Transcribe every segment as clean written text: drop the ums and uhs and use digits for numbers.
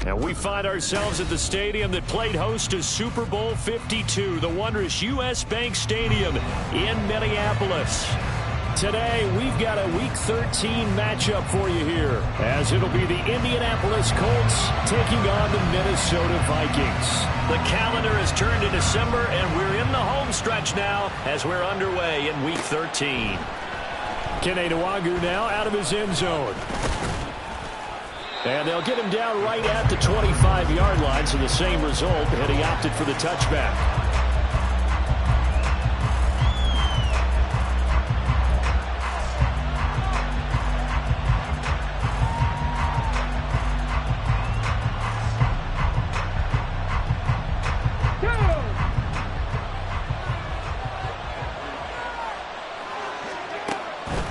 And we find ourselves at the stadium that played host to Super Bowl 52, the wondrous U.S. Bank Stadium in Minneapolis. Today, we've got a Week 13 matchup for you here, as it'll be the Indianapolis Colts taking on the Minnesota Vikings. The calendar has turned to December, and we're in the home stretch now as we're underway in Week 13. Kene Nwangwu now out of his end zone. And they'll get him down right at the 25-yard line, so the same result, and he opted for the touchback.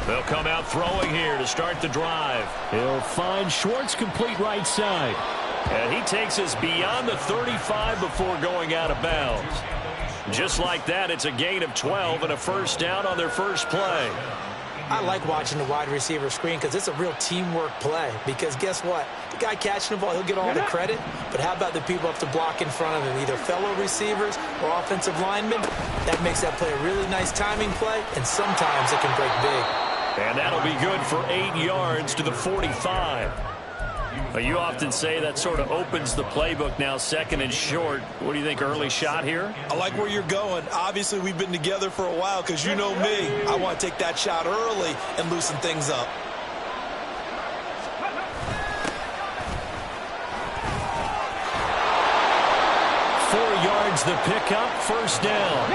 They'll come out throwing here to start the drive. He'll find Schwartz complete right side. And he takes us beyond the 35 before going out of bounds. Just like that, it's a gain of 12 and a first down on their first play. I like watching the wide receiver screen because it's a real teamwork play. Because guess what? The guy catching the ball, he'll get all the credit. But how about the people up to block in front of him, either fellow receivers or offensive linemen? That makes that play a really nice timing play, and sometimes it can break big. And that'll be good for 8 yards to the 45. You often say that sort of opens the playbook now, second and short. What do you think, early shot here? I like where you're going. Obviously, we've been together for a while because you know me. I want to take that shot early and loosen things up. Yards the pickup, first down.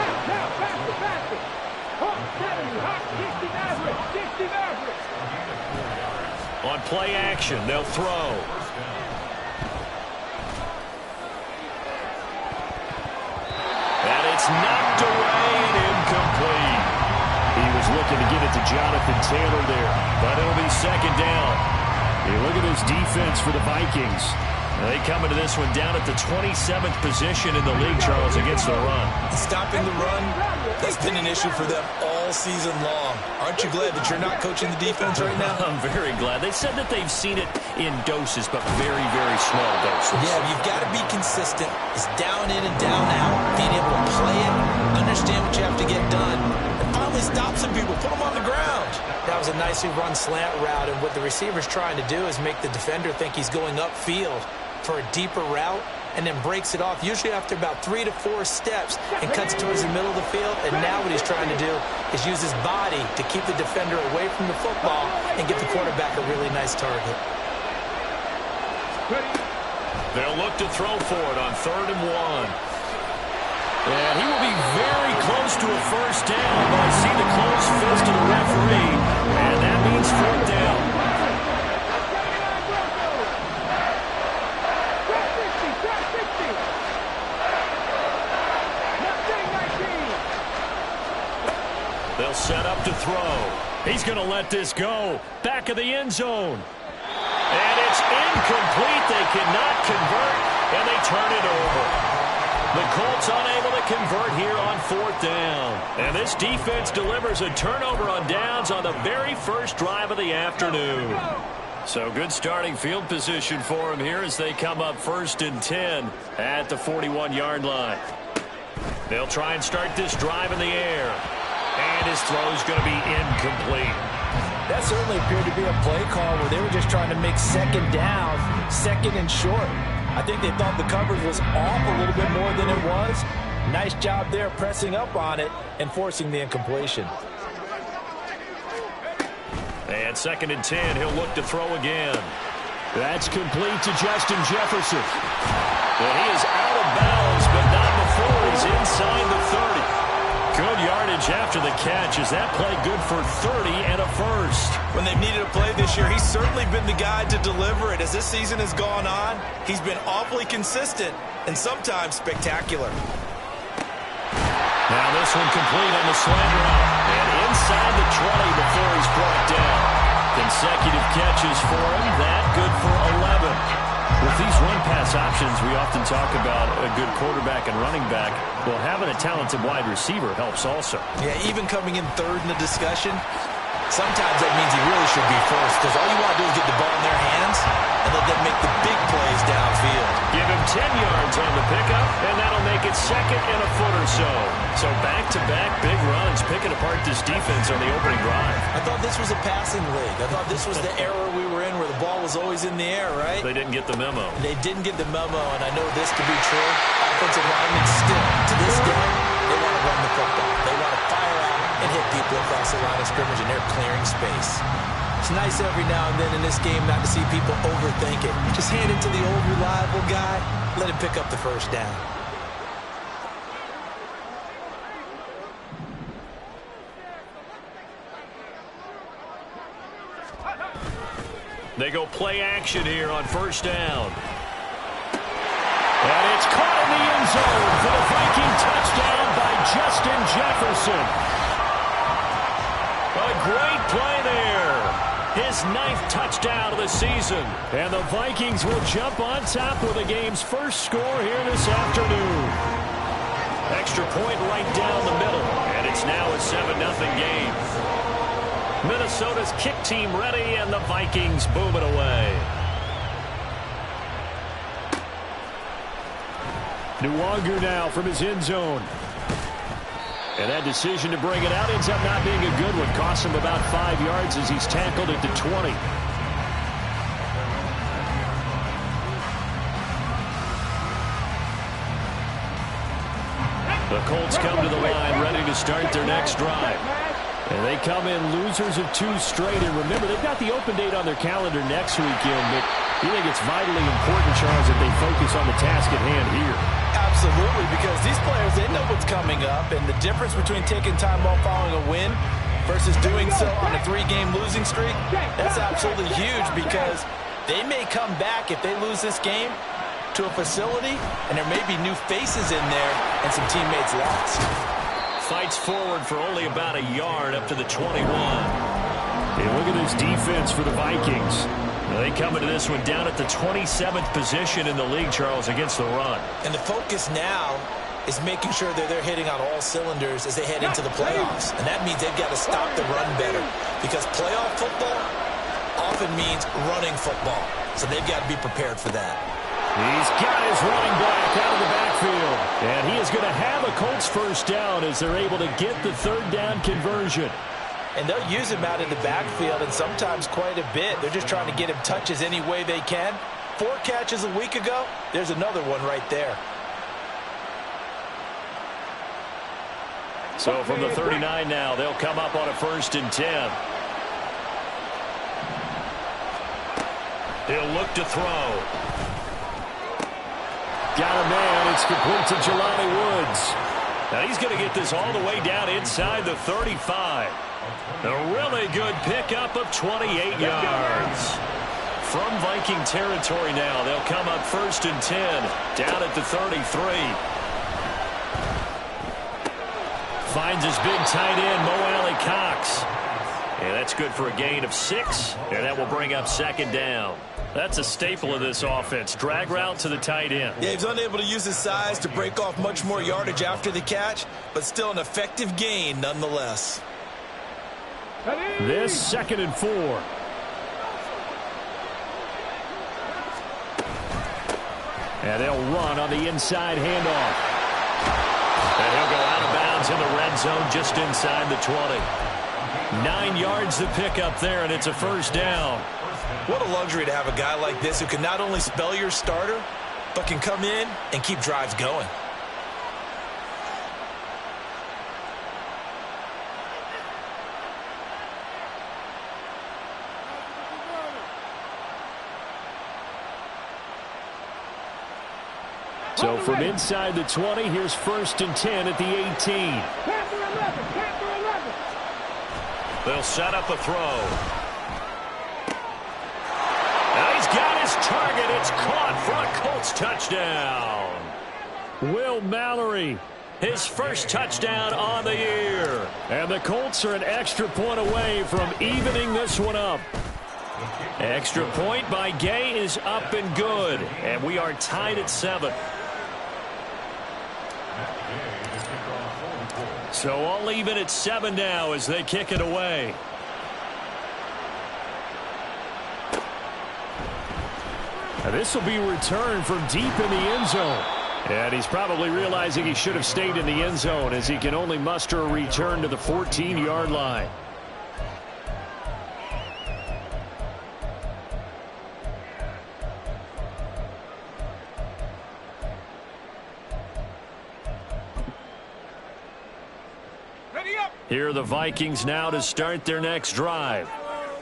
On play action, they'll throw. And it's knocked away and incomplete. He was looking to get it to Jonathan Taylor there, but it'll be second down. You look at this defense for the Vikings. They come into this one down at the 27th position in the league, Charles, against the run. Stopping the run, that's been an issue for them all season long. Aren't you glad that you're not coaching the defense right now? I'm very glad. They said that they've seen it in doses, but very, very small doses. Yeah, you've got to be consistent. It's down in and down out, being able to play it, understand what you have to get done, and finally stop some people, put them on the ground. That was a nicely run slant route, and what the receiver's trying to do is make the defender think he's going upfield for a deeper route, and then breaks it off, usually after about 3 to 4 steps, and cuts towards the middle of the field. And now what he's trying to do is use his body to keep the defender away from the football and get the quarterback a really nice target. They'll look to throw for it on 3rd and 1. And he will be very close to a first down, but I see the close fist of the referee, and that means 4th down. They'll set up to throw. He's going to let this go. Back of the end zone. And it's incomplete. They cannot convert, and they turn it over. The Colts unable to convert here on 4th down. And this defense delivers a turnover on downs on the very first drive of the afternoon. So good starting field position for them here as they come up 1st and 10 at the 41-yard line. They'll try and start this drive in the air. And his throw is going to be incomplete. That certainly appeared to be a play call where they were just trying to make second down, second and short. I think they thought the coverage was off a little bit more than it was. Nice job there pressing up on it and forcing the incompletion. And 2nd and 10, he'll look to throw again. That's complete to Justin Jefferson. Well, he is out of bounds, but not before he's inside the 30. Good yardage after the catch. Is that play good for 30 and a first? When they've needed a play this year, he's certainly been the guy to deliver it. As this season has gone on, he's been awfully consistent and sometimes spectacular. Now this one complete on the slant route. And inside the 20 before he's brought down. Consecutive catches for him. That good for 11. With these run-pass options, we often talk about a good quarterback and running back. Well, having a talented wide receiver helps also. Yeah, even coming in third in the discussion, sometimes that means he really should be first, because all you want to do is get the ball in their hands and let them make the big plays downfield. Give him 10 yards on the pickup, and that'll make it second and a foot or so. So back-to-back big runs, picking apart this defense on the opening drive. I thought this was a passing league. I thought this was the era we were in where the ball was always in the air, right? They didn't get the memo. They didn't get the memo, and I know this to be true. Offensive linemen still, to this day, they want to run the football. They want to fire out and hit people across the line of scrimmage, and they're clearing space. It's nice every now and then in this game not to see people overthink it. Just hand it to the old reliable guy, let him pick up the first down. They go play action here on first down. And it's caught in the end zone for the Viking touchdown by Justin Jefferson. A great play there. His 9th touchdown of the season. And the Vikings will jump on top with the game's first score here this afternoon. Extra point right down the middle. And it's now a 7-0 game. Minnesota's kick team ready, and the Vikings boom it away. Nwangu now from his end zone. And that decision to bring it out ends up not being a good one. Costs him about 5 yards as he's tackled at the 20. The Colts come to the line ready to start their next drive. And they come in losers of 2 straight. And remember, they've got the open date on their calendar next weekend. But you think it's vitally important, Charles, that they focus on the task at hand here? Absolutely, because these players, they know what's coming up. And the difference between taking time off following a win versus doing so on a 3-game losing streak, that's absolutely huge, because they may come back if they lose this game to a facility, and there may be new faces in there and some teammates lost. Fights forward for only about a yard up to the 21. Hey, look at this defense for the Vikings. They come into this one down at the 27th position in the league, Charles, against the run. And the focus now is making sure that they're hitting on all cylinders as they head into the playoffs. And that means they've got to stop the run better, because playoff football often means running football. So they've got to be prepared for that. He's got his running back out of the backfield. And he is going to have a Colts first down as they're able to get the 3rd down conversion. And they'll use him out in the backfield, and sometimes quite a bit. They're just trying to get him touches any way they can. 4 catches a week ago. There's another one right there. So from the 39 now, they'll come up on a 1st and 10. He'll look to throw. Got a man. It's complete to Jelani Woods. Now he's going to get this all the way down inside the 35. A really good pickup of 28 yards. From Viking territory now, they'll come up 1st and 10, down at the 33. Finds his big tight end, Mo Alley Cox. And that's good for a gain of 6, and that will bring up 2nd down. That's a staple of this offense. Drag route to the tight end. Yeah, he's unable to use his size to break off much more yardage after the catch, but still an effective gain nonetheless. This 2nd and 4. And they'll run on the inside handoff. And he'll go out of bounds in the red zone just inside the 20. 9 yards to pick up there, and it's a 1st down. What a luxury to have a guy like this who can not only spell your starter, but can come in and keep drives going. So from inside the 20, here's 1st and 10 at the 18. They'll set up a throw. Now he's got his target. It's caught for a Colts touchdown. Will Mallory, his first touchdown on the year. And the Colts are an extra point away from evening this one up. Extra point by Gay is up and good. And we are tied at 7. So all even at 7 now as they kick it away. Now this will be returned from deep in the end zone. And he's probably realizing he should have stayed in the end zone as he can only muster a return to the 14-yard line. Here are the Vikings now to start their next drive.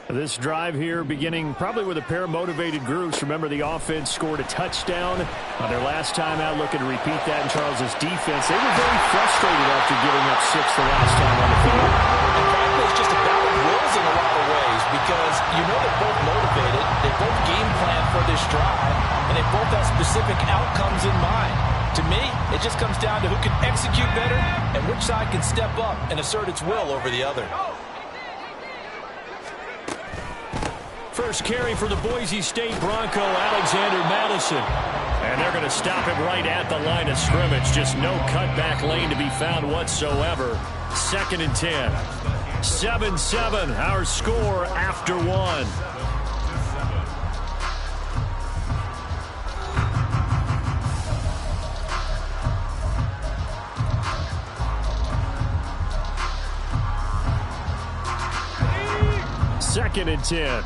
This drive here beginning probably with a pair of motivated groups. Remember, the offense scored a touchdown on their last time out. Looking to repeat that in Charles's defense. They were very frustrated after giving up 6 the last time on the field. And frankly, it's just a battle of wills in a lot of ways because you know they're both motivated. They both game plan for this drive, and they both have specific outcomes in mind. To me, it just comes down to who can execute better and which side can step up and assert its will over the other. First carry for the Boise State Bronco, Alexander Madison. And they're going to stop him right at the line of scrimmage. Just no cutback lane to be found whatsoever. 2nd and 10. 7-7, our score after 1. Second and 10.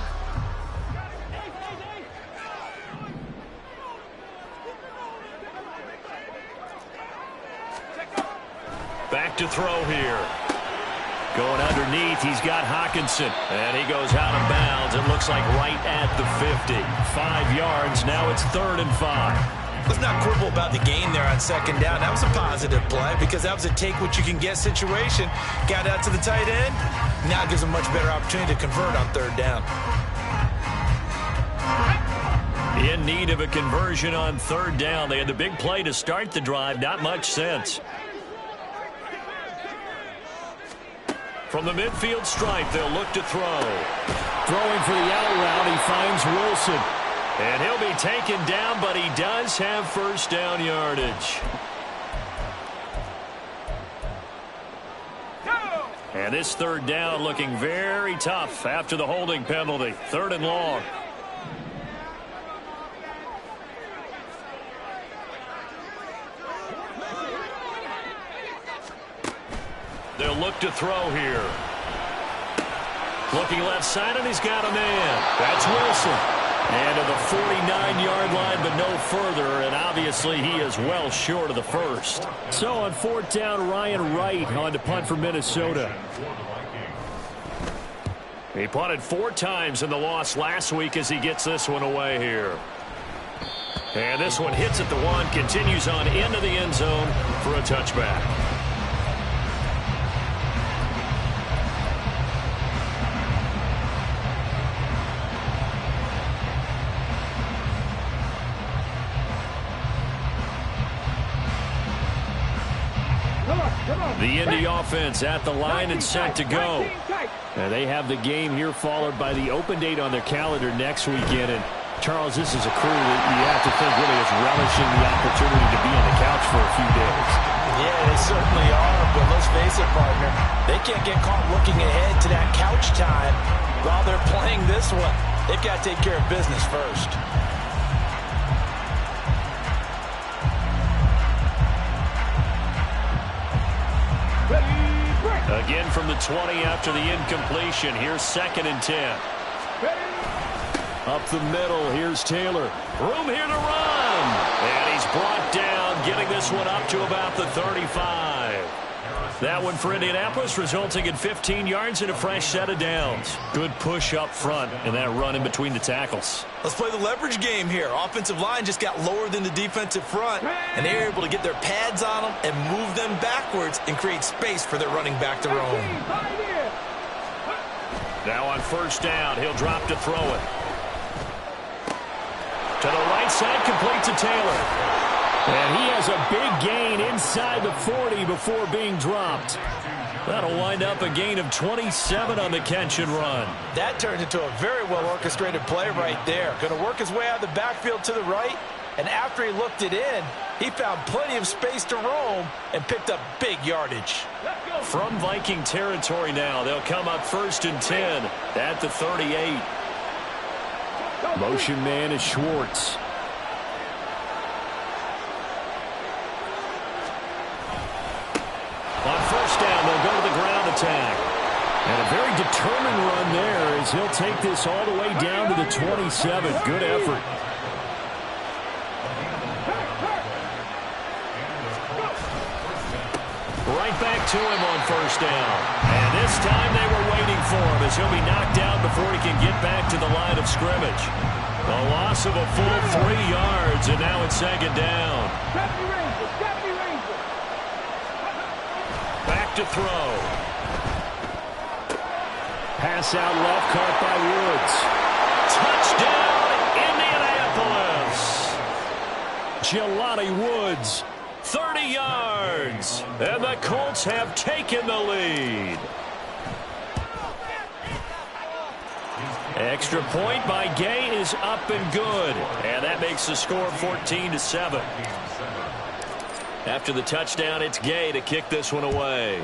Back to throw here. Going underneath, he's got Hawkinson. And he goes out of bounds. It looks like right at the 50. 5 yards. Now it's 3rd and 5. Let's not quibble about the gain there on 2nd down. That was a positive play because that was a take-what-you-can-get situation. Got out to the tight end. Now gives a much better opportunity to convert on 3rd down. In need of a conversion on 3rd down. They had the big play to start the drive. Not much sense. From the midfield stripe, they'll look to throw. Throwing for the out route, he finds Wilson. And he'll be taken down, but he does have 1st down yardage. And this 3rd down looking very tough after the holding penalty. 3rd and long. They'll look to throw here. Looking left side, and he's got a man. That's Wilson. And to the 49-yard line, but no further. And obviously, he is well short of the 1st. So on 4th down, Ryan Wright on to punt for Minnesota. He punted 4 times in the loss last week as he gets this one away here. And this one hits at the 1, continues on into the end zone for a touchback. The Indy offense at the line and set to go. And they have the game here followed by the open date on their calendar next weekend. And Charles, this is a crew that you have to think really is relishing the opportunity to be on the couch for a few days. Yeah, they certainly are, but let's face it, partner. They can't get caught looking ahead to that couch time while they're playing this one. They've got to take care of business first. Again from the 20 after the incompletion. Here's 2nd and 10. Up the middle, here's Taylor. Room here to run. And he's brought down, getting this one up to about the 35. That one for Indianapolis, resulting in 15 yards and a fresh set of downs. Good push up front, and that run in between the tackles. Let's play the leverage game here. Offensive line just got lower than the defensive front, and they were able to get their pads on them and move them backwards and create space for their running back to roam. Now on 1st down, he'll drop to throw it. To the right side, complete to Taylor. And he has a big gain inside the 40 before being dropped. That'll wind up a gain of 27 on the catch and run. That turned into a very well-orchestrated play right there. Going to work his way out of the backfield to the right, and after he looked it in, he found plenty of space to roam and picked up big yardage. From Viking territory now, they'll come up 1st and 10 at the 38. Motion man is Schwartz. On 1st down, they'll go to the ground attack. And a very determined run there as he'll take this all the way down to the 27. Good effort. Right back to him on 1st down. And this time they were waiting for him as he'll be knocked down before he can get back to the line of scrimmage. A loss of a full 3 yards, and now it's 2nd down. Back to throw. Pass out left, caught by Woods. Touchdown, Indianapolis. Jelani Woods, 30 yards. And the Colts have taken the lead. Extra point by Gay is up and good. And that makes the score 14-7. After the touchdown, it's Gay to kick this one away.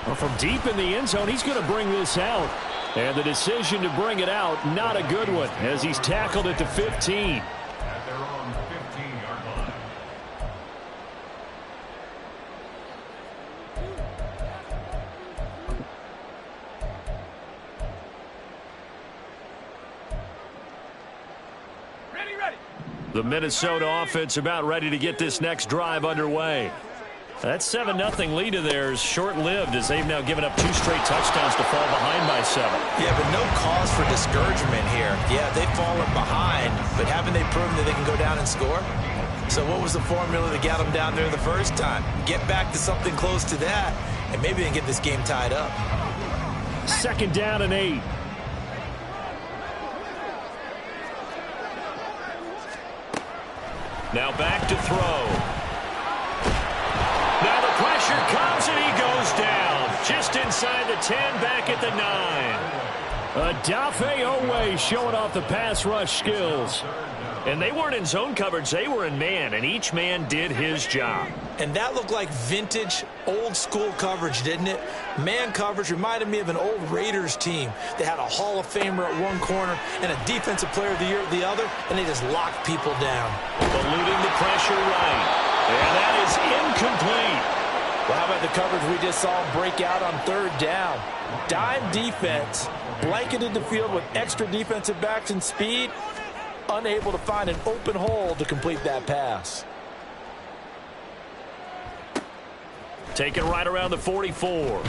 Well, from deep in the end zone, he's going to bring this out. And the decision to bring it out, not a good one, as he's tackled at the 15. At their own 15-yard line. The Minnesota offense about ready to get this next drive underway. That 7-0 lead of theirs short-lived as they've now given up 2 straight touchdowns to fall behind by 7. Yeah, but no cause for discouragement here. Yeah, they've fallen behind, but haven't they proven that they can go down and score? So what was the formula that got them down there the first time? Get back to something close to that, and maybe they can get this game tied up. 2nd down and 8. Now back to throw. Now the pressure comes and he goes down. Just inside the 10, back at the 9. Adafe Owe showing off the pass rush skills. And they weren't in zone coverage, they were in man, and each man did his job. And that looked like vintage, old-school coverage, didn't it? Man coverage reminded me of an old Raiders team. They had a Hall of Famer at one corner and a Defensive Player of the Year at the other, and they just locked people down. Eluding the pressure right. And that is incomplete. Well, how about the coverage we just saw break out on 3rd down? Dime defense, blanketed the field with extra defensive backs and speed, unable to find an open hole to complete that pass. Taken right around the 44.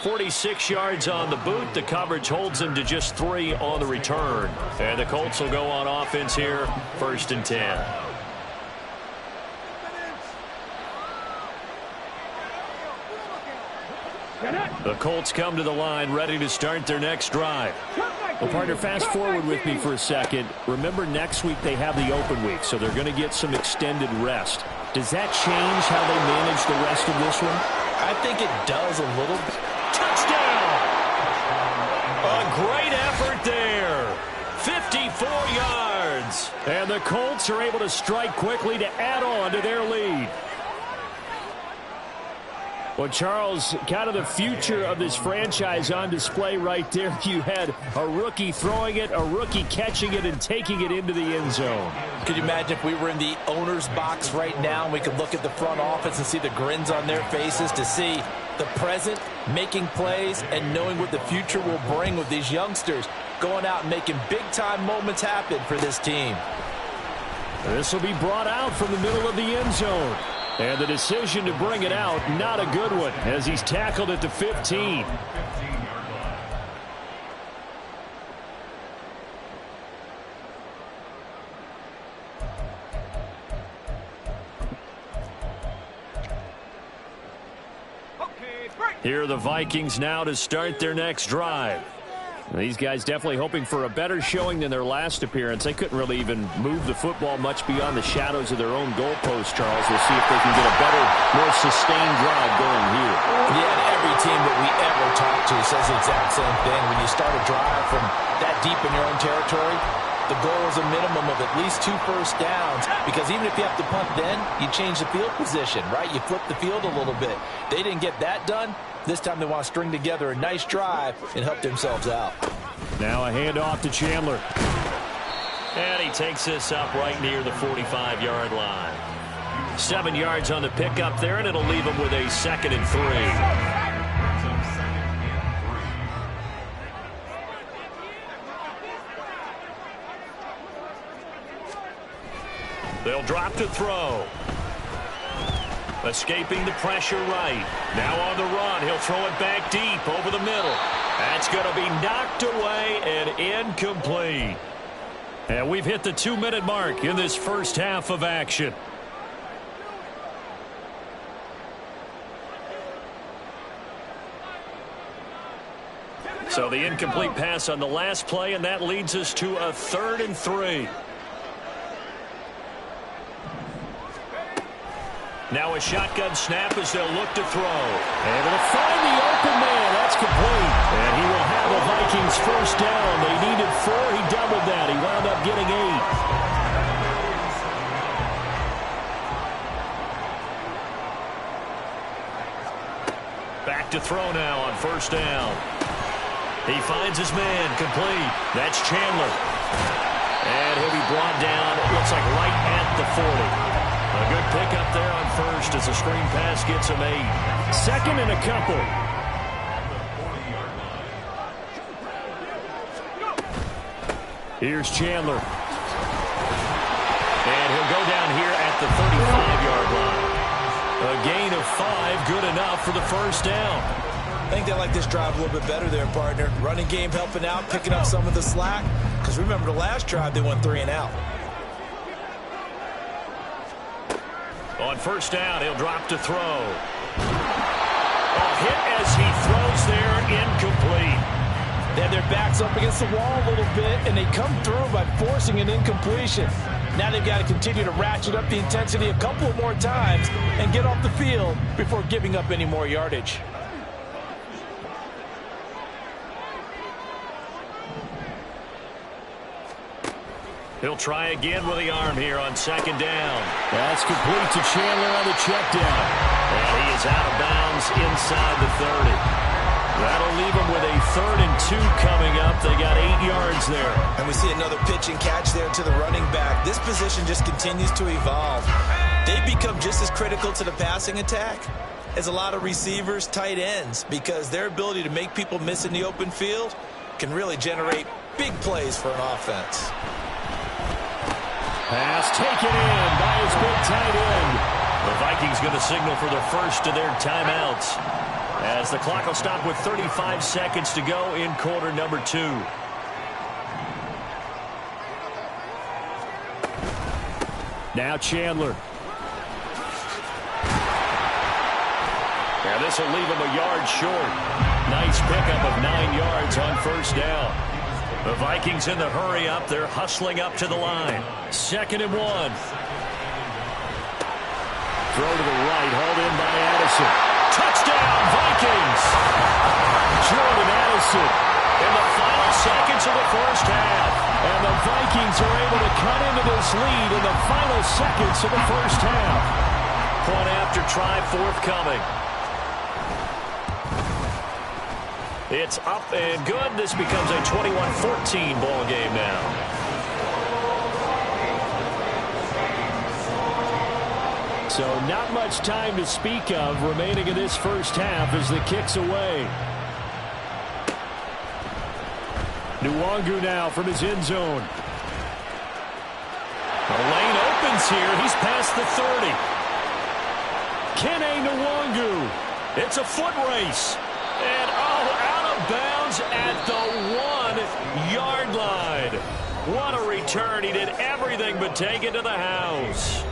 46 yards on the boot. The coverage holds him to just 3 on the return. And the Colts will go on offense here, 1st and 10. The Colts come to the line ready to start their next drive. Well, partner, fast forward with me for a second. Remember, next week they have the open week, so they're going to get some extended rest. Does that change how they manage the rest of this one? I think it does a little. Touchdown! A great effort there. 54 yards. And the Colts are able to strike quickly to add on to their lead. Well, Charles, kind of the future of this franchise on display right there. You had a rookie throwing it, a rookie catching it, and taking it into the end zone. Could you imagine if we were in the owner's box right now and we could look at the front office and see the grins on their faces, to see the present making plays and knowing what the future will bring with these youngsters going out and making big-time moments happen for this team. This will be brought out from the middle of the end zone. And the decision to bring it out, not a good one, as he's tackled at the 15. Here are the Vikings now to start their next drive. These guys definitely hoping for a better showing than their last appearance. They couldn't really even move the football much beyond the shadows of their own goalpost, Charles. We'll see if they can get a better, more sustained drive going here. Yeah, and every team that we ever talk to says the exact same thing. When you start a drive from that deep in your own territory, the goal is a minimum of at least 2 first downs, because even if you have to punt then, you change the field position, right? You flip the field a little bit. They didn't get that done. This time they want to string together a nice drive and help themselves out. Now a handoff to Chandler. And he takes this up right near the 45-yard line. 7 yards on the pickup there, and it'll leave him with a 2nd and 3. They'll drop to throw. Escaping the pressure right. Now on the run. He'll throw it back deep over the middle. That's going to be knocked away and incomplete. And we've hit the 2-minute mark in this first half of action. So the incomplete pass on the last play, and that leads us to a 3rd and 3. Now a shotgun snap as they'll look to throw. Able to find the open man. That's complete. And he will have a Vikings first down. They needed 4. He doubled that. He wound up getting 8. Back to throw now on first down. He finds his man. Complete. That's Chandler. And he'll be brought down, it looks like right at the 40. A good pickup there on first as the screen pass gets him 8. 2nd and a couple. Here's Chandler. And he'll go down here at the 35-yard line. A gain of 5, good enough for the first down. I think they like this drive a little bit better there, partner. Running game helping out, picking up some of the slack. Because remember the last drive, they went 3 and out. On first down, he'll drop to throw. A hit as he throws there, incomplete. They had their backs up against the wall a little bit, and they come through by forcing an incompletion. Now they've got to continue to ratchet up the intensity a couple more times and get off the field before giving up any more yardage. He'll try again with the arm here on 2nd down. That's complete to Chandler on the check down. And he is out of bounds inside the 30. That'll leave him with a 3rd and 2 coming up. They got 8 yards there. And we see another pitch and catch there to the running back. This position just continues to evolve. They become just as critical to the passing attack as a lot of receivers, tight ends, because their ability to make people miss in the open field can really generate big plays for an offense. Pass taken in by his big tight end. The Vikings going to signal for the first of their timeouts, as the clock will stop with 35 seconds to go in quarter number 2. Now Chandler. Now this will leave him a yard short. Nice pickup of 9 yards on first down. The Vikings in the hurry up. They're hustling up to the line. 2nd and 1. Throw to the right, hauled in by Addison. Touchdown, Vikings! Jordan Addison in the final seconds of the first half. And the Vikings are able to cut into this lead in the final seconds of the first half. Point after try forthcoming. It's up and good. This becomes a 21-14 ball game now. So not much time to speak of remaining in this first half as the kick's away. Nwangu now from his end zone. The lane opens here. He's past the 30. Kene Nwangu. It's a foot race. And out of bounds at the 1-yard line. What a return. He did everything but take it to the house.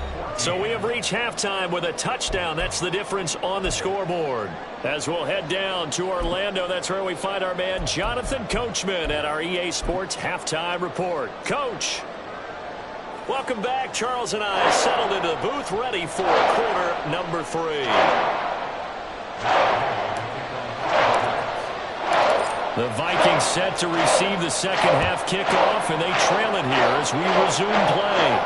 So we have reached halftime with a touchdown. That's the difference on the scoreboard. As we'll head down to Orlando, that's where we find our man Jonathan Coachman at our EA Sports Halftime Report. Coach, welcome back. Charles and I settled into the booth, ready for quarter number 3. The Vikings set to receive the second half kickoff, and they trail it here as we resume play.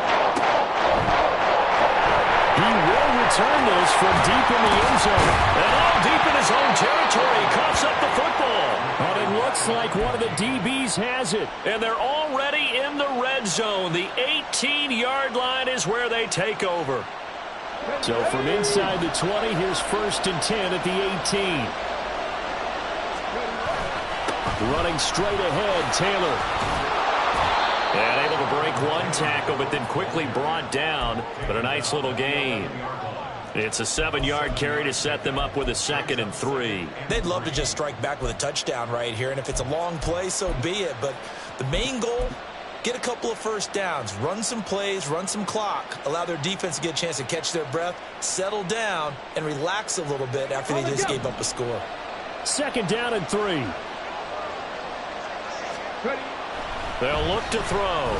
He will return this from deep in the end zone. And all deep in his own territory. He coughs up the football. And it looks like one of the DBs has it. And they're already in the red zone. The 18-yard line is where they take over. So from inside the 20, here's 1st and 10 at the 18. Running straight ahead, Taylor. And able to break one tackle, but then quickly brought down. But a nice little gain. It's a 7-yard carry to set them up with a 2nd and 3. They'd love to just strike back with a touchdown right here, and if it's a long play, so be it. But the main goal, get a couple of first downs, run some plays, run some clock, allow their defense to get a chance to catch their breath, settle down, and relax a little bit after they just gave up a score. 2nd down and 3. Ready. They'll look to throw.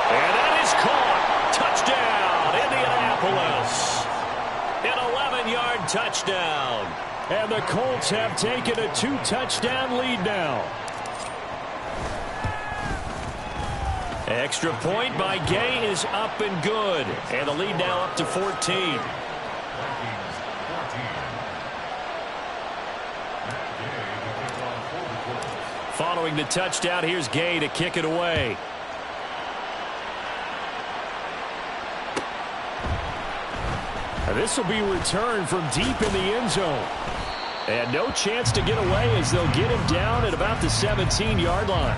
And that is caught. Touchdown, Indianapolis. An 11-yard touchdown. And the Colts have taken a 2-touchdown lead now. Extra point by Gay is up and good. And the lead now up to 14. Following the touchdown, here's Gay to kick it away. This will be returned from deep in the end zone. And no chance to get away as they'll get him down at about the 17-yard line.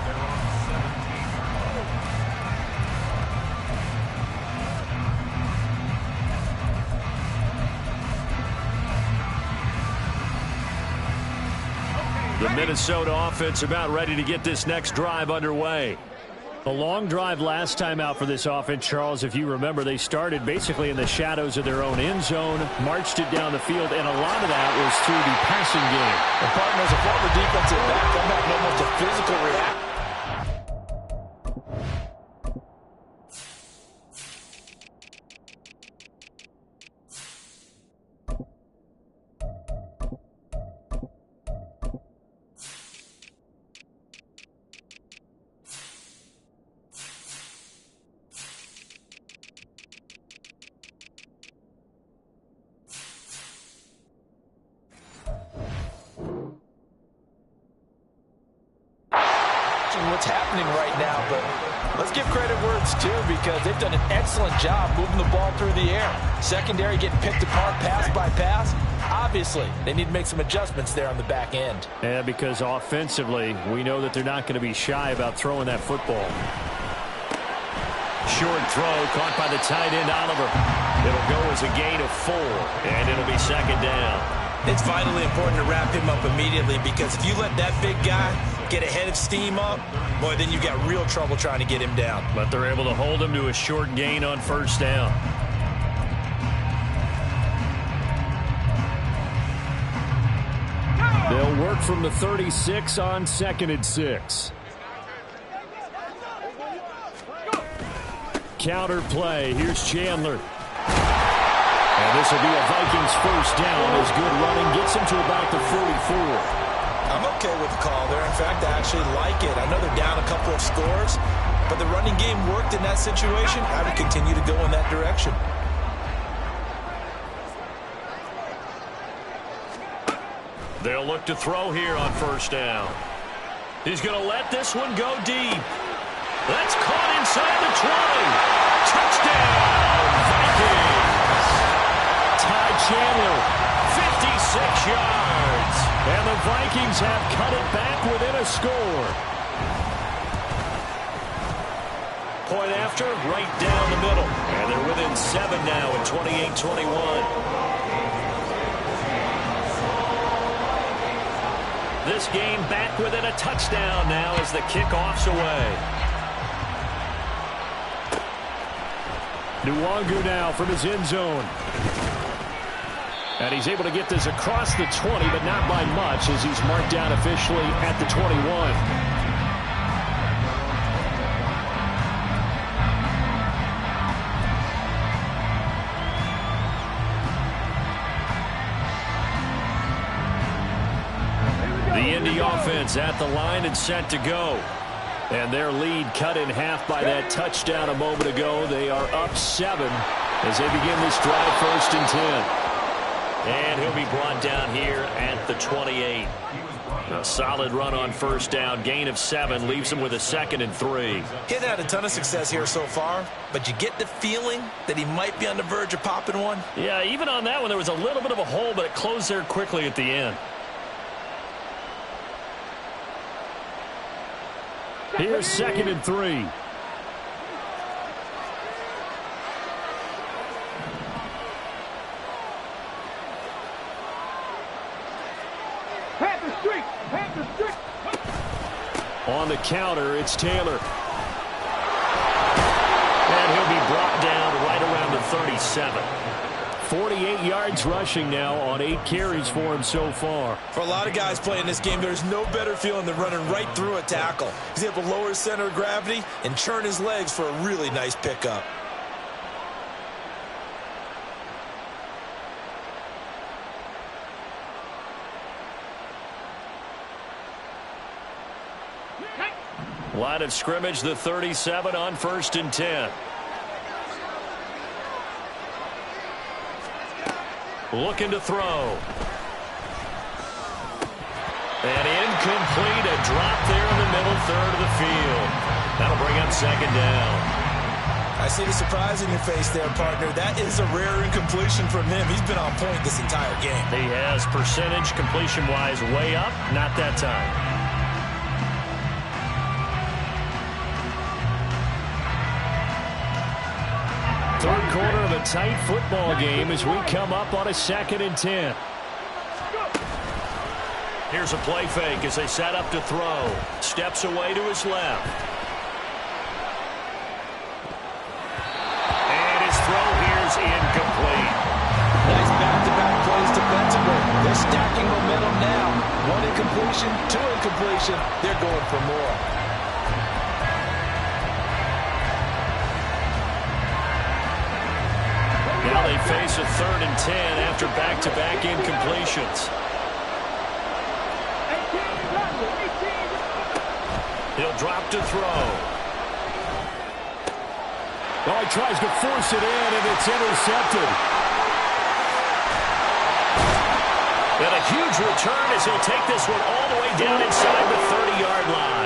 The Minnesota offense about ready to get this next drive underway. A long drive last time out for this offense, Charles. If you remember, they started basically in the shadows of their own end zone, marched it down the field, and a lot of that was through the passing game. The partners, a former defensive back, I'm having almost a physical reaction. What's happening right now, but let's give credit where it's due because they've done an excellent job moving the ball through the air. Secondary getting picked apart pass by pass. Obviously, they need to make some adjustments there on the back end. Yeah, because offensively, we know that they're not going to be shy about throwing that football. Short throw caught by the tight end, Oliver. It'll go as a gain of 4, and it'll be 2nd down. It's vitally important to wrap him up immediately because if you let that big guy get ahead of steam up, boy, then you've got real trouble trying to get him down. But they're able to hold him to a short gain on 1st down. They'll work from the 36 on 2nd and 6. Counter play. Here's Chandler. And this will be a Vikings 1st down as good running gets him to about the 44. I'm okay with the call there. In fact, I actually like it. I know they're down a couple of scores, but the running game worked in that situation. I would continue to go in that direction. They'll look to throw here on 1st down. He's going to let this one go deep. That's caught inside the 20. Touchdown, Vikings. Ty Chandler, 56 yards. And the Vikings have cut it back within a score. Point after, right down the middle. And they're within 7 now at 28-21. This game back within a touchdown now as the kickoff's away. Nwangu now from his end zone. And he's able to get this across the 20, but not by much as he's marked down officially at the 21. The Indy offense at the line and set to go. And their lead cut in half by that touchdown a moment ago. They are up 7 as they begin this drive 1st and 10. And he'll be brought down here at the 28. A solid run on 1st down. Gain of 7 leaves him with a 2nd and 3. He's had a ton of success here so far, but you get the feeling that he might be on the verge of popping one. Yeah, even on that one, there was a little bit of a hole, but it closed there quickly at the end. Here's 2nd and 3. On the counter, it's Taylor. And he'll be brought down right around the 37. 48 yards rushing now on 8 carries for him so far. For a lot of guys playing this game, there's no better feeling than running right through a tackle. He's able to lower his center of gravity and churn his legs for a really nice pickup. Line of scrimmage, the 37 on 1st and 10. Looking to throw. And incomplete, a drop there in the middle third of the field. That'll bring up 2nd down. I see the surprise in your face there, partner. That is a rare incompletion from him. He's been on point this entire game. He has percentage completion-wise way up, not that time. Third quarter of a tight football game as we come up on a 2nd and 10. Here's a play fake as they set up to throw. Steps away to his left. And his throw here's incomplete. Nice back-to-back plays defensively. They're stacking momentum now. 1 incompletion, 2 incompletion. They're going for more. Now they face a 3rd and 10 after back-to-back incompletions. He'll drop to throw. Oh, he tries to force it in, and it's intercepted. And a huge return as he'll take this one all the way down inside the 30-yard line.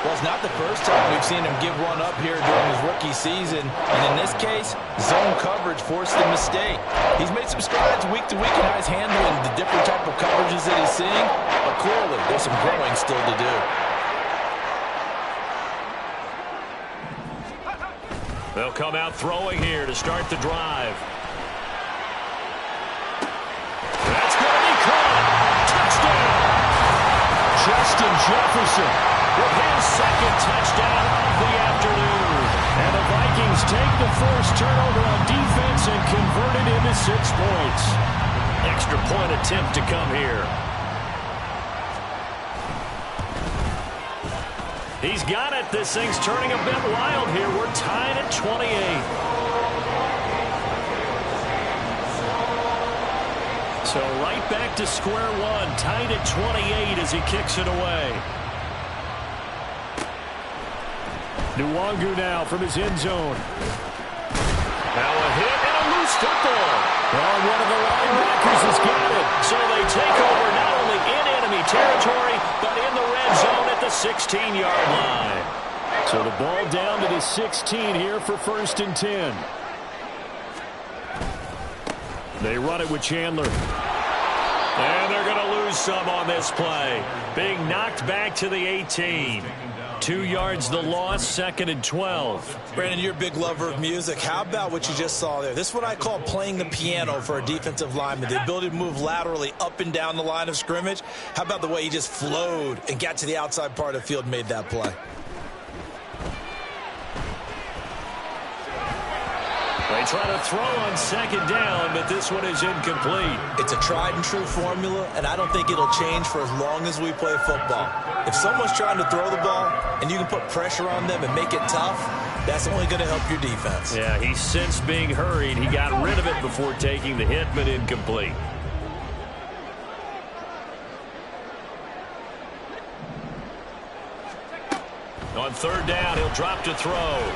Well, it's not the first time we've seen him give one up here during his rookie season. And in this case, zone coverage forced the mistake. He's made some strides week to week in how he's handling the different type of coverages that he's seeing. But clearly, there's some growing still to do. They'll come out throwing here to start the drive. That's going to be caught. Touchdown. Justin Jefferson with his 2nd touchdown of the afternoon. And the Vikings take the first turnover on defense and convert it into 6 points. Extra point attempt to come here. He's got it. This thing's turning a bit wild here. We're tied at 28. So right back to square one. Tied at 28 as he kicks it away. Nwangu now from his end zone. Now a hit and a loose football. Well, one of the linebackers has got it. So they take over not only in enemy territory, but in the red zone at the 16-yard line. So the ball down to the 16 here for 1st and 10. They run it with Chandler. And they're going to lose some on this play. Being knocked back to the 18. 2 yards the loss, 2nd and 12. Brandon, you're a big lover of music. How about what you just saw there? This is what I call playing the piano for a defensive lineman. The ability to move laterally up and down the line of scrimmage. How about the way he just flowed and got to the outside part of the field and made that play? try to throw on second down, but this one is incomplete. It's a tried-and-true formula, and I don't think it'll change for as long as we play football. If someone's trying to throw the ball and you can put pressure on them and make it tough, that's only going to help your defense. Yeah, he's since being hurried. He got rid of it before taking the hit, but incomplete. On third down, he'll drop to throw.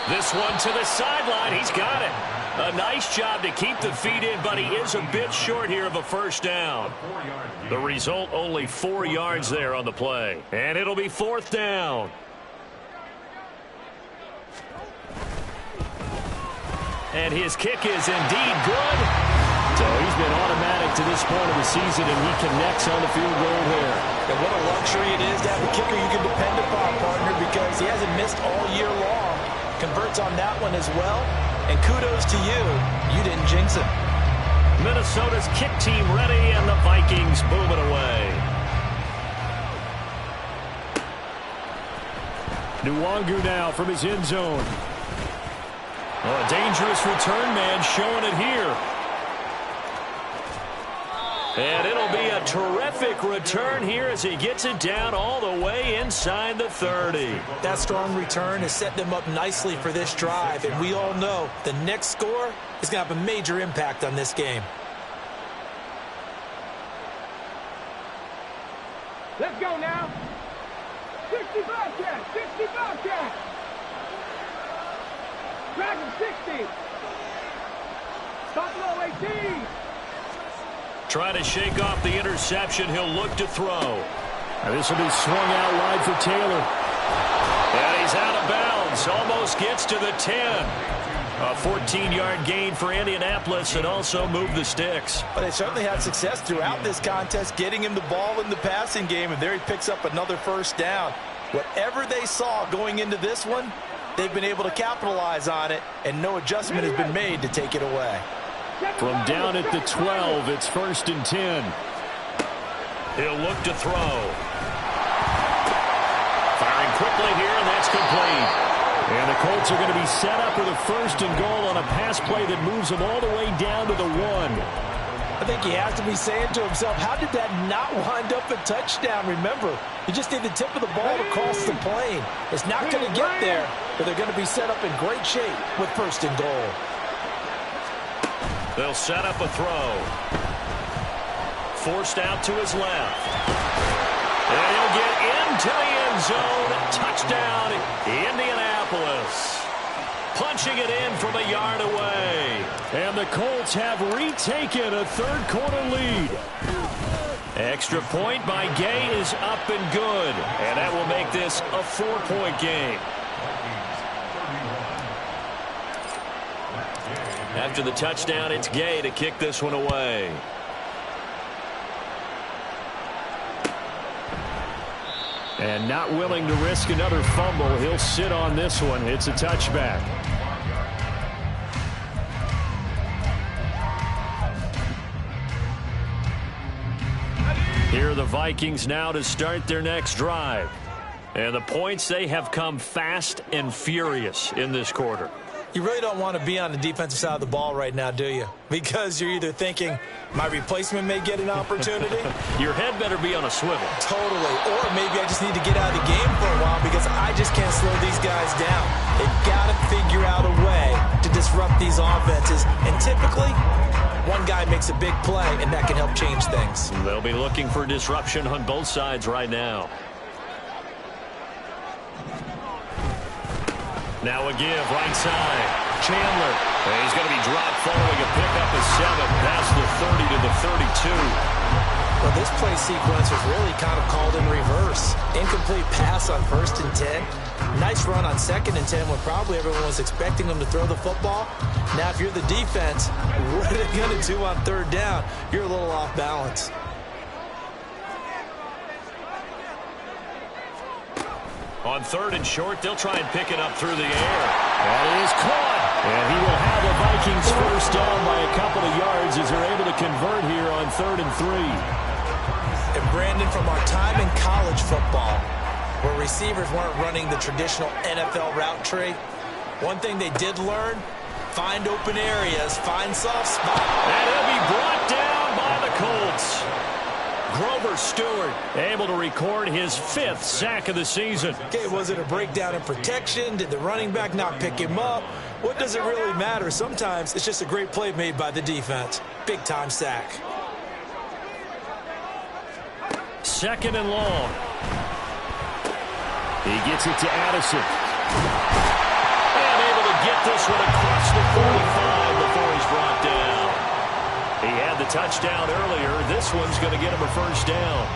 This one to the sideline. He's got it. A nice job to keep the feet in, but he is a bit short here of a first down. The result, only 4 yards there on the play. And it'll be fourth down. And his kick is indeed good. So he's been automatic to this point of the season, and he connects on the field goal here. And what a luxury it is to have a kicker you can depend upon, partner, because he hasn't missed all year long. Converts on that one as well. And kudos to you. You didn't jinx him. Minnesota's kick team ready, and the Vikings boom it away. Nwangu now from his end zone. Oh, a dangerous return man showing it here. And it'll be a terrific return here as he gets it down all the way inside the 30. That strong return has set them up nicely for this drive, and we all know the next score is going to have a major impact on this game. Let's go now. 60 Bobcat, 60 Bobcat. Dragon 60. Buffalo 18. Trying to shake off the interception. He'll look to throw. This will be swung out wide for Taylor. And he's out of bounds. Almost gets to the 10. A 14-yard gain for Indianapolis and also move the sticks. But they certainly had success throughout this contest, getting him the ball in the passing game, and there he picks up another first down. Whatever they saw going into this one, they've been able to capitalize on it, and no adjustment has been made to take it away. From down at the 12, it's 1st and 10. He'll look to throw. Firing quickly here, and that's complete. And the Colts are going to be set up with a 1st and goal on a pass play that moves them all the way down to the 1. I think he has to be saying to himself, how did that not wind up a touchdown? Remember, you just need the tip of the ball to cross the plane. It's not going to get there, but they're going to be set up in great shape with 1st and goal. They'll set up a throw. Forced out to his left. And he'll get into the end zone. Touchdown, Indianapolis. Punching it in from a yard away. And the Colts have retaken a third-quarter lead. Extra point by Gay is up and good. And that will make this a 4-point game. After the touchdown, it's Gay to kick this one away. And not willing to risk another fumble, he'll sit on this one. It's a touchback. Here are the Vikings now to start their next drive. And the points, they have come fast and furious in this quarter. You really don't want to be on the defensive side of the ball right now, do you? Because you're either thinking, my replacement may get an opportunity. Your head better be on a swivel. Totally. Or maybe I just need to get out of the game for a while because I just can't slow these guys down. They've got to figure out a way to disrupt these offenses. And typically, one guy makes a big play, and that can help change things. They'll be looking for disruption on both sides right now. Now a give, right side. Chandler. And he's going to be dropped following a pickup of 7 past the 30 to the 32. Well, this play sequence was really kind of called in reverse. Incomplete pass on 1st and 10. Nice run on 2nd and 10 when probably everyone was expecting them to throw the football. Now, if you're the defense, what are they going to do on 3rd down? You're a little off balance. On 3rd and short, they'll try and pick it up through the air. That is caught. And he will have the Vikings first down by a couple of yards as they're able to convert here on 3rd and 3. And Brandon, from our time in college football, where receivers weren't running the traditional NFL route tree, One thing they did learn, find open areas, find soft spots. And he'll be brought down by the Colts. Grover Stewart able to record his 5th sack of the season. Okay, was it a breakdown in protection? Did the running back not pick him up? What does it really matter? Sometimes it's just a great play made by the defense. Big-time sack. 2nd and long. He gets it to Addison. And able to get this one across the 45 before he's brought down. He had the touchdown earlier. This one's going to get him a 1st down.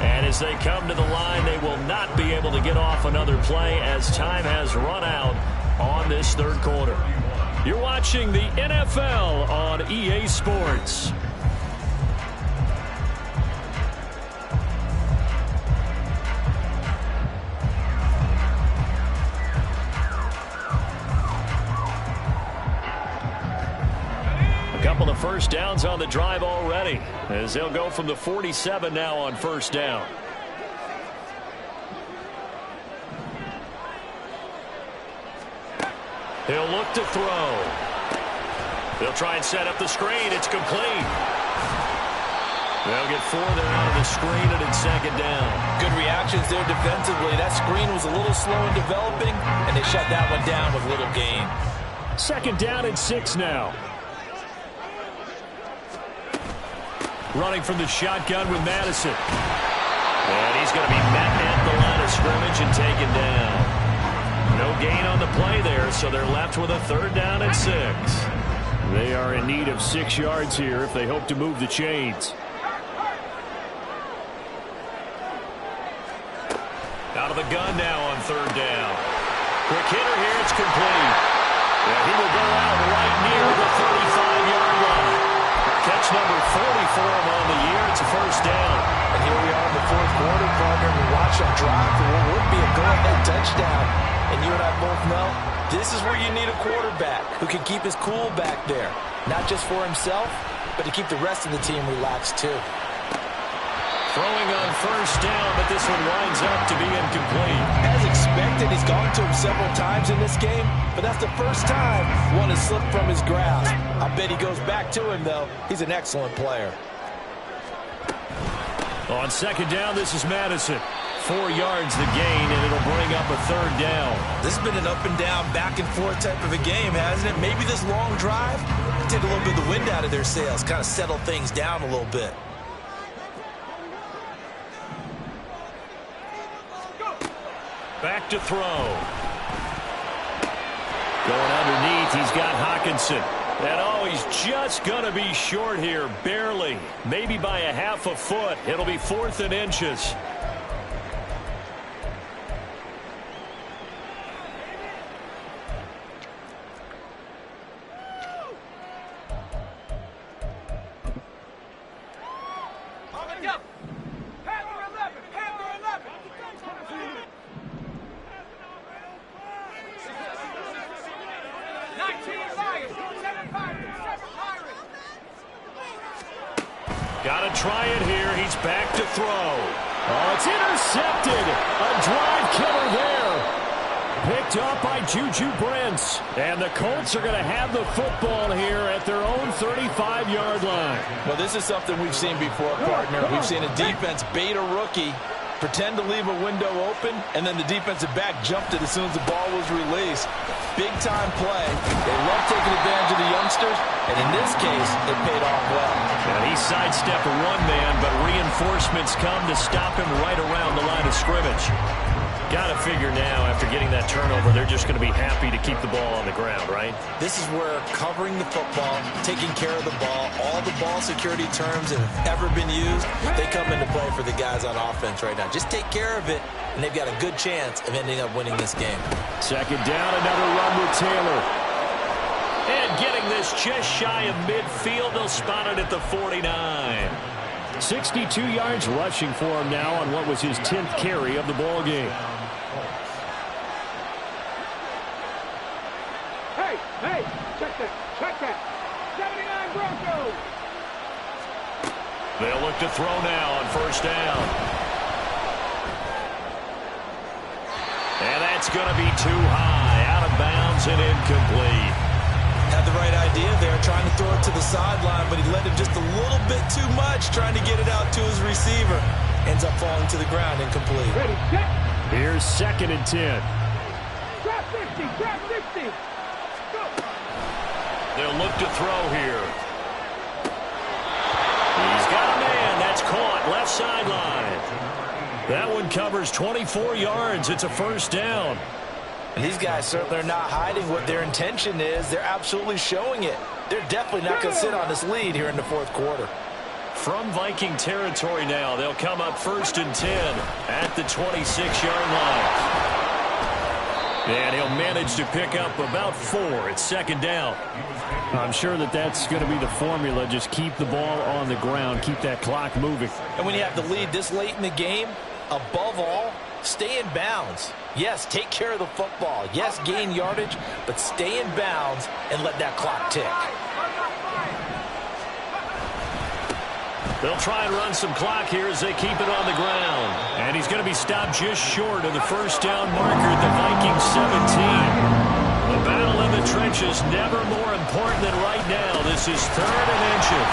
And as they come to the line, they will not be able to get off another play as time has run out on this 3rd quarter. You're watching the NFL on EA Sports. Couple of 1st downs on the drive already, as they'll go from the 47 now on 1st down. He'll look to throw. They'll try and set up the screen. It's complete. They'll get 4 there out of the screen, and it's 2nd down. Good reactions there defensively. That screen was a little slow in developing, and they shut that one down with little gain. 2nd down and 6 now. Running from the shotgun with Madison. And he's going to be met at the line of scrimmage and taken down. No gain on the play there, so they're left with a 3rd down and 6. They are in need of 6 yards here if they hope to move the chains. Out of the gun now on 3rd down. Quick hitter here, it's complete. And he will go out right near the 35-yard line. Catch number 40 for him on the year. It's a 1st down. And here we are in the 4th quarter, partner. We watch them drive for what would be a go-ahead touchdown. And you and I both know this is where you need a quarterback who can keep his cool back there. Not just for himself, but to keep the rest of the team relaxed too. Throwing on 1st down, but this one winds up to be incomplete. As expected, he's gone to him several times in this game, but that's the 1st time one has slipped from his grasp. I bet he goes back to him, though. He's an excellent player. On 2nd down, this is Madison. 4 yards the gain, and it'll bring up a 3rd down. This has been an up-and-down, back-and-forth type of a game, hasn't it? Maybe this long drive take a little bit of the wind out of their sails, kind of settle things down a little bit. Back to throw. Going underneath, he's got Hawkinson. And oh, he's just going to be short here, barely. Maybe by a half a foot. It'll be 4th and inches. Got to try it here. He's back to throw. Oh, it's intercepted. A drive killer there. Picked up by Juju Brents. And the Colts are going to have the football here at their own 35-yard line. Well, this is something we've seen before, partner. We've seen a defense bait a rookie, pretend to leave a window open, and then the defensive back jumped it as soon as the ball was released. Big-time play. They love taking advantage of the youngsters, and in this case, it paid off well. And he sidestepped one man, but reinforcements come to stop him right around the line of scrimmage. Got to figure now, after getting that turnover, they're just going to be happy to keep the ball on the ground, right? This is where covering the football, taking care of the ball, all the ball security terms that have ever been used, they come into play for the guys on offense right now. Just take care of it, and they've got a good chance of ending up winning this game. 2nd down, another run with Taylor. And getting this just shy of midfield, they'll spot it at the 49. 62 yards rushing for him now on what was his 10th carry of the ball game. Hey, check that. 79 Broncos. They'll look to throw now on 1st down. And that's going to be too high, out of bounds and incomplete. Had the right idea there, trying to throw it to the sideline, but he let him just a little bit too much, trying to get it out to his receiver. Ends up falling to the ground, incomplete. Ready, set. Here's 2nd and 10. Drop 50, drop 50. Go. They'll look to throw here. He's got a man. That's caught left sideline. That one covers 24 yards. It's a 1st down. And these guys certainly are not hiding what their intention is. They're absolutely showing it. They're definitely not going to sit on this lead here in the 4th quarter. From Viking territory now, they'll come up 1st and 10 at the 26-yard line. And he'll manage to pick up about 4. It's 2nd down. I'm sure that that's going to be the formula. Just keep the ball on the ground. Keep that clock moving. And when you have the lead this late in the game, above all, stay in bounds. Yes, take care of the football. Yes, gain yardage, but stay in bounds and let that clock tick. They'll try and run some clock here as they keep it on the ground. And he's going to be stopped just short of the 1st down marker at the Vikings 17. The battle in the trenches never more important than right now. This is 3rd and inches.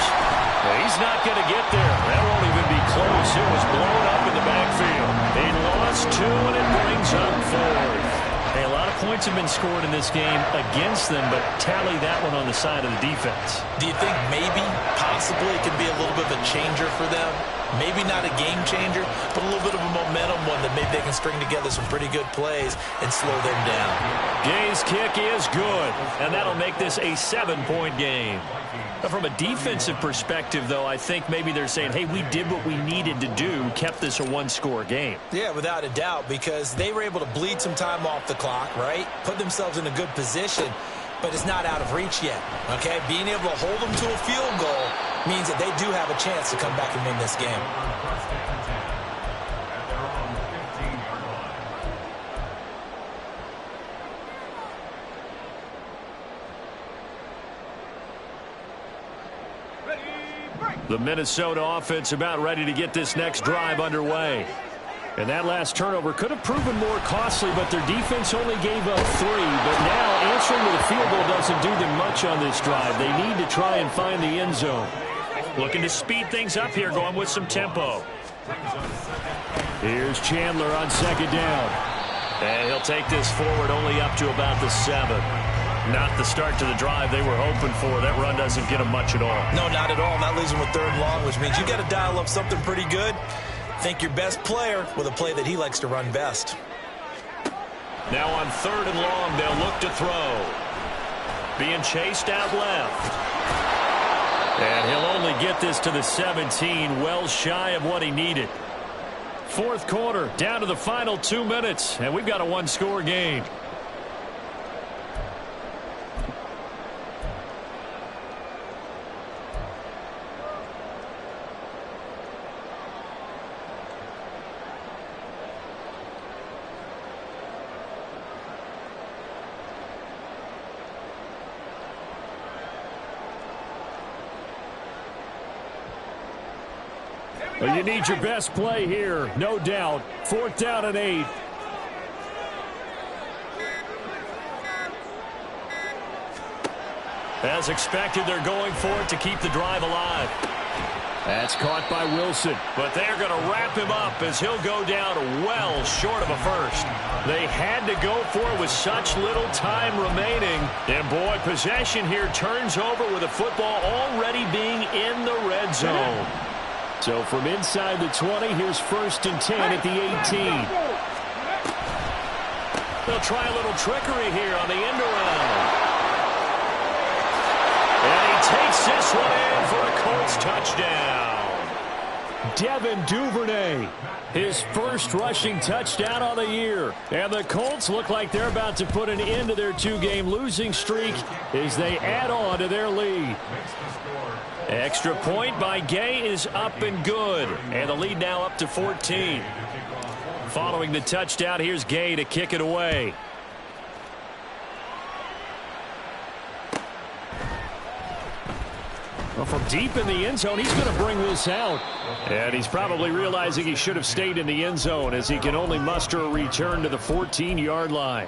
Well, he's not going to get there. That won't even be close. It was blown up in the backfield. He lost 2, and it brings up 4th. Hey, a lot of points have been scored in this game against them, but tally that one on the side of the defense. Do you think maybe, possibly, it could be a little bit of a changer for them? Maybe not a game changer, but a little bit of a momentum one that maybe they can string together some pretty good plays and slow them down. Gay's kick is good, and that'll make this a 7-point game. But from a defensive perspective, though, I think maybe they're saying, hey, we did what we needed to do, kept this a 1-score game. Yeah, without a doubt, because they were able to bleed some time off the clock, right? Put themselves in a good position, but it's not out of reach yet, okay? Being able to hold them to a field goal means that they do have a chance to come back and win this game. The Minnesota offense about ready to get this next drive underway. And that last turnover could have proven more costly, but their defense only gave up 3. But now answering with a field goal doesn't do them much on this drive. They need to try and find the end zone. Looking to speed things up here, going with some tempo. Here's Chandler on 2nd down. And he'll take this forward only up to about the 7. Not the start to the drive they were hoping for. That run doesn't get them much at all. No, not at all. That leaves them with 3rd and long, which means you got to dial up something pretty good. Think your best player with a play that he likes to run best. Now on 3rd and long, they'll look to throw. Being chased out left. And he'll only get this to the 17, well shy of what he needed. 4th quarter, down to the final 2 minutes, and we've got a 1-score game. Well, you need your best play here, no doubt. 4th down and 8. As expected, they're going for it to keep the drive alive. That's caught by Wilson. But they're going to wrap him up as he'll go down well short of a first. They had to go for it with such little time remaining. And, boy, possession here turns over with the football already being in the red zone. So from inside the 20, here's 1st and 10 at the 18. They'll try a little trickery here on the end around. And he takes this one in for a Colts touchdown. Devin Duvernay, his first rushing touchdown on the year. And the Colts look like they're about to put an end to their 2-game losing streak as they add on to their lead. Extra point by Gay is up and good. And the lead now up to 14. Following the touchdown, here's Gay to kick it away. Well, from deep in the end zone, he's going to bring this out. And he's probably realizing he should have stayed in the end zone as he can only muster a return to the 14-yard line.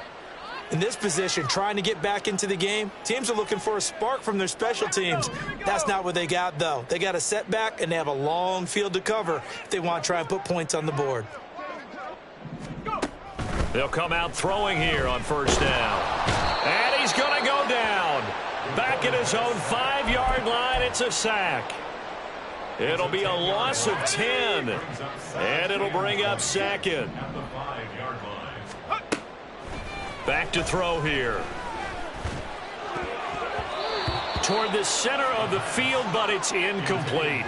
In this position, trying to get back into the game, teams are looking for a spark from their special teams. That's not what they got, though. They got a setback, and they have a long field to cover if they want to try and put points on the board. They'll come out throwing here on first down. And he's going to go down. Back at his own 5-yard line, it's a sack. It'll be a loss of 10. And it'll bring up second. Back to throw here. Toward the center of the field, but it's incomplete.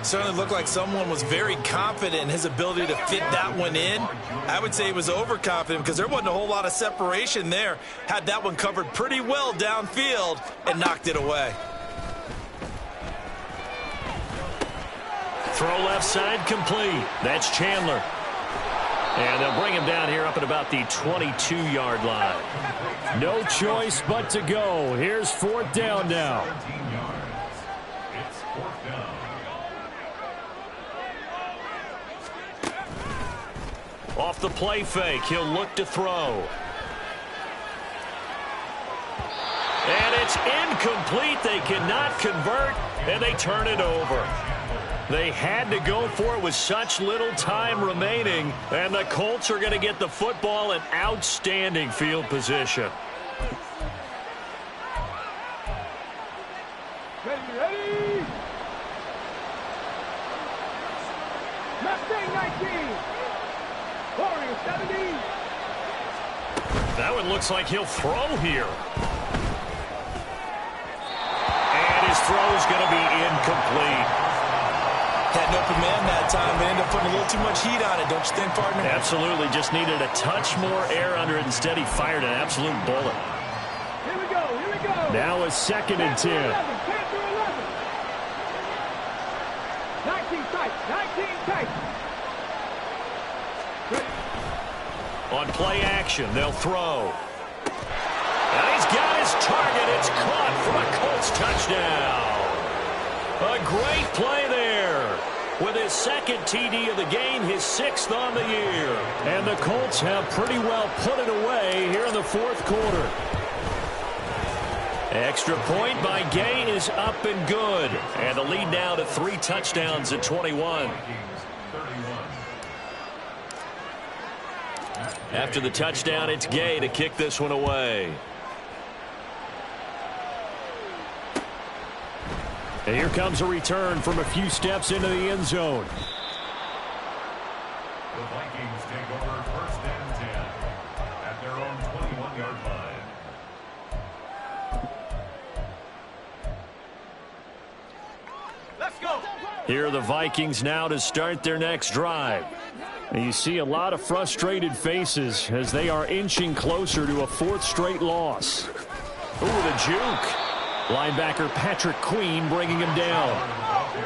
Certainly looked like someone was very confident in his ability to fit that one in. I would say he was overconfident because there wasn't a whole lot of separation there. Had that one covered pretty well downfield and knocked it away. Throw left side complete. That's Chandler. And they'll bring him down here up at about the 22-yard line. No choice but to go. Here's fourth down now. Off the play fake, he'll look to throw. And it's incomplete. They cannot convert, and they turn it over. They had to go for it with such little time remaining, and the Colts are going to get the football in outstanding field position. Ready. Mustang 19. Warrior 70. That one looks like he'll throw here. And his throw's going to be incomplete. Had an open man that time, but ended up putting a little too much heat on it, don't you think, partner? Absolutely. Just needed a touch more air under it. Instead, he fired an absolute bullet. Here we go. Here we go. Now a 2nd and 10. 10 through 11. 19 tight. 19 tight. On play action, they'll throw. And he's got his target. It's caught for a Colts touchdown. A great play there. With his 2nd TD of the game, his 6th on the year. And the Colts have pretty well put it away here in the 4th quarter. Extra point by Gay is up and good. And the lead now to 3 touchdowns at 21. After the touchdown, it's Gay to kick this one away. And here comes a return from a few steps into the end zone. The Vikings take over first and 10 at their own 21-yard line. Let's go. Here are the Vikings now to start their next drive. And you see a lot of frustrated faces as they are inching closer to a 4th straight loss. Ooh, the juke. Linebacker Patrick Queen bringing him down.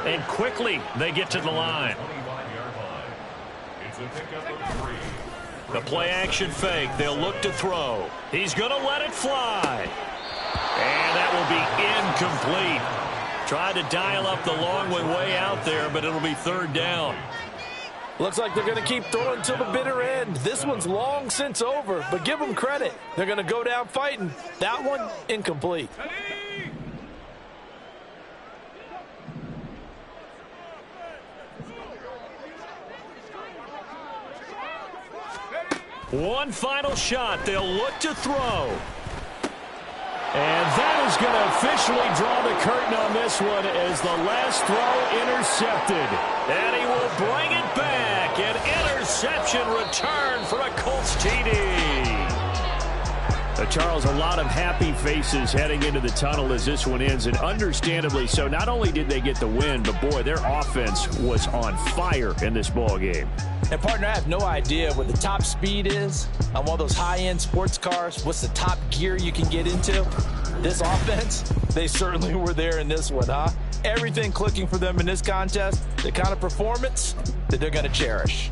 And quickly they get to the line. It's a pickup of 3. The play action fake. They'll look to throw. He's going to let it fly. And that will be incomplete. Tried to dial up the long one way out there, but it'll be 3rd down. Looks like they're going to keep throwing until the bitter end. This one's long since over, but give them credit. They're going to go down fighting. That one, incomplete. One final shot. They'll look to throw. And that is going to officially draw the curtain on this one as the last throw intercepted. And he will bring it back. An interception return for a Colts TD. Charles, a lot of happy faces heading into the tunnel as this one ends, and understandably so. Not only did they get the win, but boy, their offense was on fire in this ball game. And partner, I have no idea what the top speed is on one of those high-end sports cars. What's the top gear you can get into? This offense, they certainly were there in this one, huh? Everything clicking for them in this contest, the kind of performance that they're going to cherish.